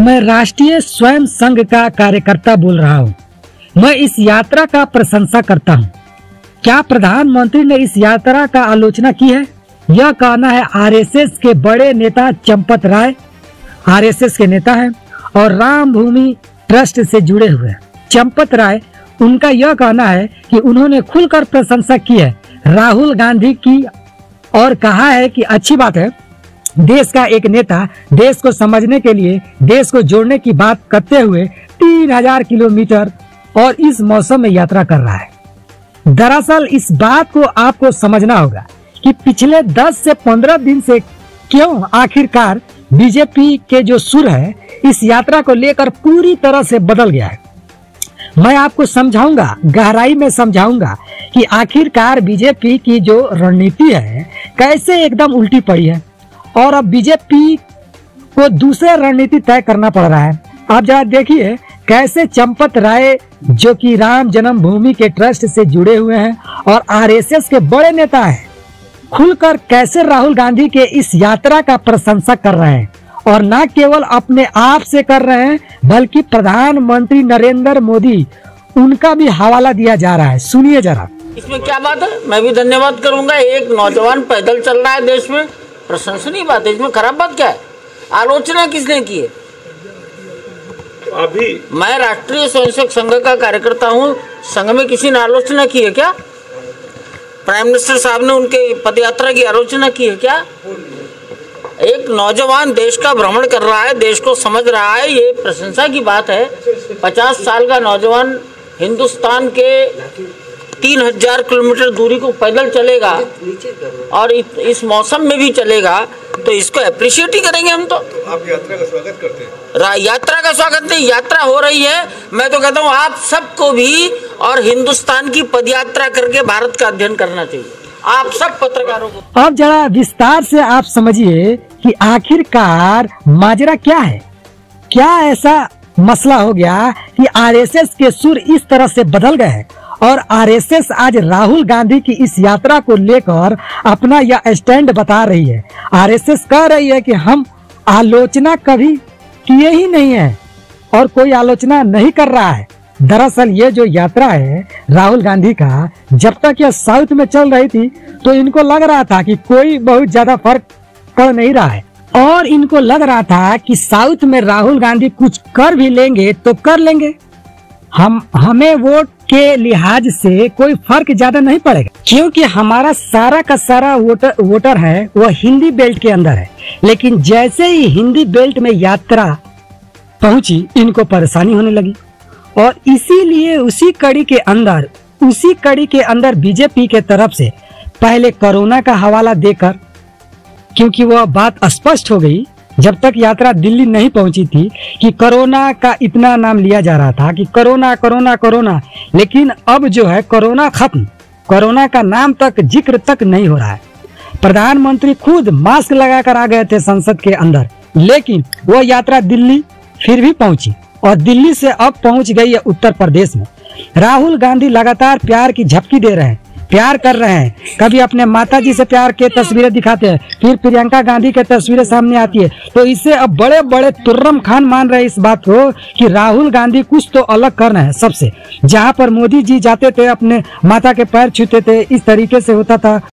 मैं राष्ट्रीय स्वयं संघ का कार्यकर्ता बोल रहा हूँ। मैं इस यात्रा का प्रशंसा करता हूँ। क्या प्रधानमंत्री ने इस यात्रा का आलोचना की है? यह कहना है आरएसएस के बड़े नेता चंपत राय आरएसएस के नेता हैं और राम भूमि ट्रस्ट से जुड़े हुए हैं। चंपत राय, उनका यह कहना है कि उन्होंने खुलकर प्रशंसा की है राहुल गांधी की और कहा है कि अच्छी बात है, देश का एक नेता देश को समझने के लिए देश को जोड़ने की बात करते हुए 3000 किलोमीटर और इस मौसम में यात्रा कर रहा है। दरअसल इस बात को आपको समझना होगा कि पिछले 10 से 15 दिन से क्यों आखिरकार बीजेपी के जो सुर है इस यात्रा को लेकर पूरी तरह से बदल गया है। मैं आपको समझाऊंगा, गहराई में समझाऊंगा कि आखिरकार बीजेपी की जो रणनीति है कैसे एकदम उल्टी पड़ी है और अब बीजेपी को दूसरा रणनीति तय करना पड़ रहा है। आप जरा देखिए कैसे चंपत राय, जो कि राम जन्मभूमि के ट्रस्ट से जुड़े हुए हैं और आरएसएस के बड़े नेता हैं, खुलकर कैसे राहुल गांधी के इस यात्रा का प्रशंसा कर रहे हैं और न केवल अपने आप से कर रहे हैं बल्कि प्रधानमंत्री नरेंद्र मोदी, उनका भी हवाला दिया जा रहा है। सुनिए जरा। इसमें क्या बात है? मैं भी धन्यवाद करूंगा। एक नौजवान पैदल चल रहा है देश में, प्रशंसनीय बात है। इसमें खराब बात क्या है? आलोचना किसने की है? अभी मैं राष्ट्रीय स्वयंसेवक संघ का कार्यकर्ता हूँ। संघ में किसी ने आलोचना की है क्या? प्राइम मिनिस्टर साहब ने उनके पदयात्रा की आलोचना की है क्या? एक नौजवान देश का भ्रमण कर रहा है, देश को समझ रहा है, ये प्रशंसा की बात है। 50 साल का नौजवान हिंदुस्तान के 3000 किलोमीटर दूरी को पैदल चलेगा और इस मौसम में भी चलेगा, तो इसको अप्रिशिएट ही करेंगे हम। तो आप यात्रा का स्वागत करते हैं? यात्रा का स्वागत नहीं, यात्रा हो रही है। मैं तो कहता हूँ आप सबको भी और हिंदुस्तान की पदयात्रा करके भारत का अध्ययन करना चाहिए, आप सब पत्रकारों को। अब जरा विस्तार से आप समझिए कि आखिरकार माजरा क्या है। क्या ऐसा मसला हो गया कि आरएसएस के सुर इस तरह से बदल गए हैं और आरएसएस आज राहुल गांधी की इस यात्रा को लेकर अपना यह स्टैंड बता रही है। आरएसएस कह रही है कि हम आलोचना कभी किए ही नहीं है और कोई आलोचना नहीं कर रहा है। दरअसल ये जो यात्रा है राहुल गांधी का, जब तक यह साउथ में चल रही थी तो इनको लग रहा था कि कोई बहुत ज्यादा फर्क पड़ नहीं रहा है और इनको लग रहा था कि साउथ में राहुल गांधी कुछ कर भी लेंगे तो कर लेंगे, हमें वोट के लिहाज से कोई फर्क ज्यादा नहीं पड़ेगा, क्योंकि हमारा सारा का सारा वोटर है वह हिंदी बेल्ट के अंदर है। लेकिन जैसे ही हिंदी बेल्ट में यात्रा पहुंची इनको परेशानी होने लगी और इसीलिए उसी कड़ी के अंदर बीजेपी के तरफ से पहले कोरोना का हवाला देकर, क्योंकि वह बात स्पष्ट हो गई जब तक यात्रा दिल्ली नहीं पहुंची थी कि कोरोना का इतना नाम लिया जा रहा था कि कोरोना कोरोना कोरोना, लेकिन अब जो है कोरोना खत्म, कोरोना का नाम तक जिक्र तक नहीं हो रहा है। प्रधानमंत्री खुद मास्क लगाकर आ गए थे संसद के अंदर, लेकिन वह यात्रा दिल्ली फिर भी पहुंची और दिल्ली से अब पहुंच गई है उत्तर प्रदेश में। राहुल गांधी लगातार प्यार की झपकी दे रहे हैं, प्यार कर रहे हैं। कभी अपने माताजी से प्यार के तस्वीरें दिखाते हैं, फिर प्रियंका गांधी की तस्वीरें सामने आती है, तो इससे अब बड़े बड़े तुर्रम खान मान रहे हैं इस बात को कि राहुल गांधी कुछ तो अलग कर रहे हैं सबसे। जहां पर मोदी जी जाते थे अपने माता के पैर छूते थे, इस तरीके से होता था।